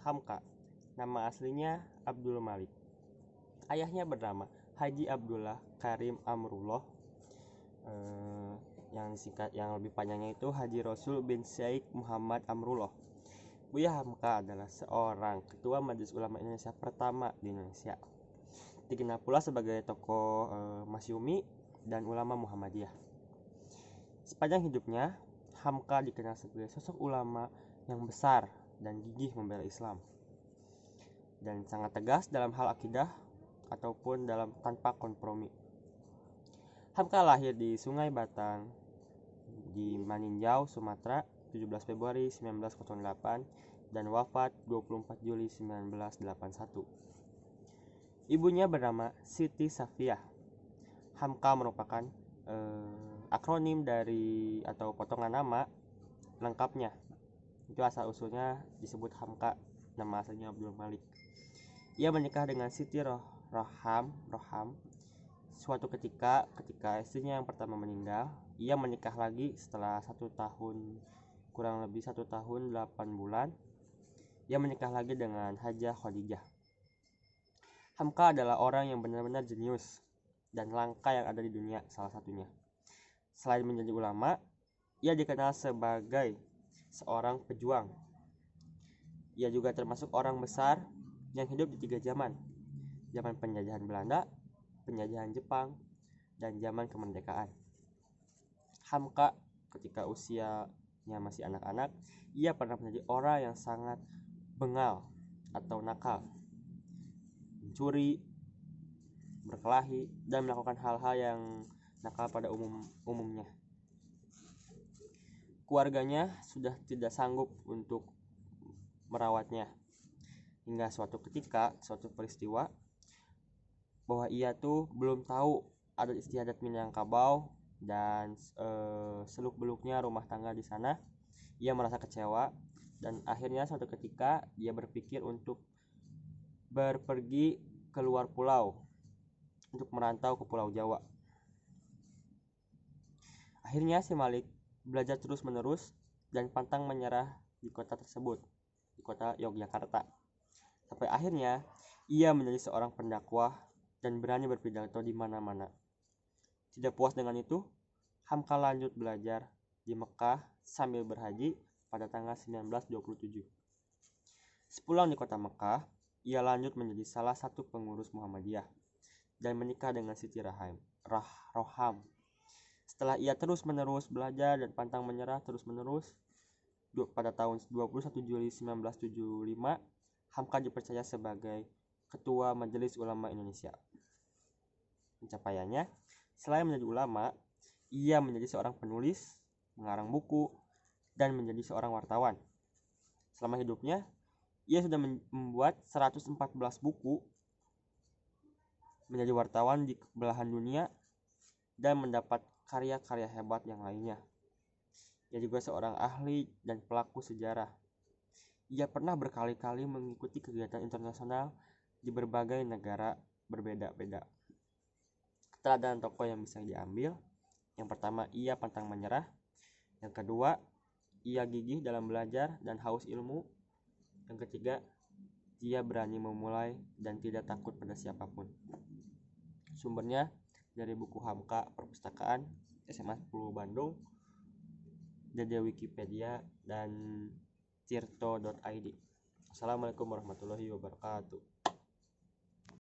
Hamka. Nama aslinya Abdul Malik. Ayahnya bernama Haji Abdullah Karim Amrullah. Yang lebih panjangnya itu Haji Rasul bin Syekh Muhammad Amrullah. Buya Hamka adalah seorang ketua Majelis Ulama Indonesia pertama di Indonesia. Dikenal pula sebagai tokoh Masyumi dan ulama Muhammadiyah. Sepanjang hidupnya, Hamka dikenal sebagai sosok ulama yang besar dan gigih membela Islam, dan sangat tegas dalam hal akidah ataupun tanpa kompromi. Hamka lahir di Sungai Batang di Maninjau, Sumatera, 17 Februari 1908 dan wafat 24 Juli 1981. Ibunya bernama Siti Safiah. Hamka merupakan akronim dari atau potongan nama lengkapnya. Itu asal usulnya disebut Hamka, nama aslinya Abdul Malik. Ia menikah dengan Siti Roham. Suatu ketika istrinya yang pertama meninggal, ia menikah lagi setelah kurang lebih 1 tahun 8 bulan. Ia menikah lagi dengan Hajah Khadijah. Hamka adalah orang yang benar-benar jenius dan langka yang ada di dunia salah satunya. Selain menjadi ulama, ia dikenal sebagai seorang pejuang. Ia juga termasuk orang besar yang hidup di 3 zaman. Zaman penjajahan Belanda, penjajahan Jepang, dan zaman kemerdekaan. Hamka ketika usianya masih anak-anak, ia pernah menjadi orang yang sangat bengal atau nakal, mencuri, berkelahi, dan melakukan hal-hal yang nakal pada umumnya. Keluarganya sudah tidak sanggup untuk merawatnya, hingga suatu peristiwa bahwa ia tuh belum tahu adat istiadat Minangkabau dan seluk-beluknya rumah tangga di sana. Ia merasa kecewa dan akhirnya suatu ketika dia berpikir untuk berpergi keluar pulau untuk merantau ke Pulau Jawa. Akhirnya si Malik belajar terus-menerus dan pantang menyerah di kota tersebut, di kota Yogyakarta. Sampai akhirnya ia menjadi seorang pendakwah dan berani berpidato di mana-mana. Tidak puas dengan itu, Hamka lanjut belajar di Mekah sambil berhaji pada tanggal 1927. Sepulang di kota Mekah, ia lanjut menjadi salah satu pengurus Muhammadiyah dan menikah dengan Siti Roham. Setelah ia terus-menerus belajar dan pantang menyerah terus-menerus, pada tahun 21 Juli 1975, Hamka dipercaya sebagai Ketua Majelis Ulama Indonesia. Pencapaiannya, selain menjadi ulama, ia menjadi seorang penulis, mengarang buku, dan menjadi seorang wartawan. Selama hidupnya, ia sudah membuat 114 buku, menjadi wartawan di belahan dunia, dan mendapat karya-karya hebat yang lainnya. Ia juga seorang ahli dan pelaku sejarah. Ia pernah berkali-kali mengikuti kegiatan internasional di berbagai negara berbeda-beda. Teladan tokoh yang bisa diambil: yang pertama, ia pantang menyerah. Yang kedua, ia gigih dalam belajar dan haus ilmu. Yang ketiga, dia berani memulai dan tidak takut pada siapapun. Sumbernya dari buku Hamka Perpustakaan SMA 10 Bandung, dari Wikipedia dan tirto.id. Assalamualaikum warahmatullahi wabarakatuh.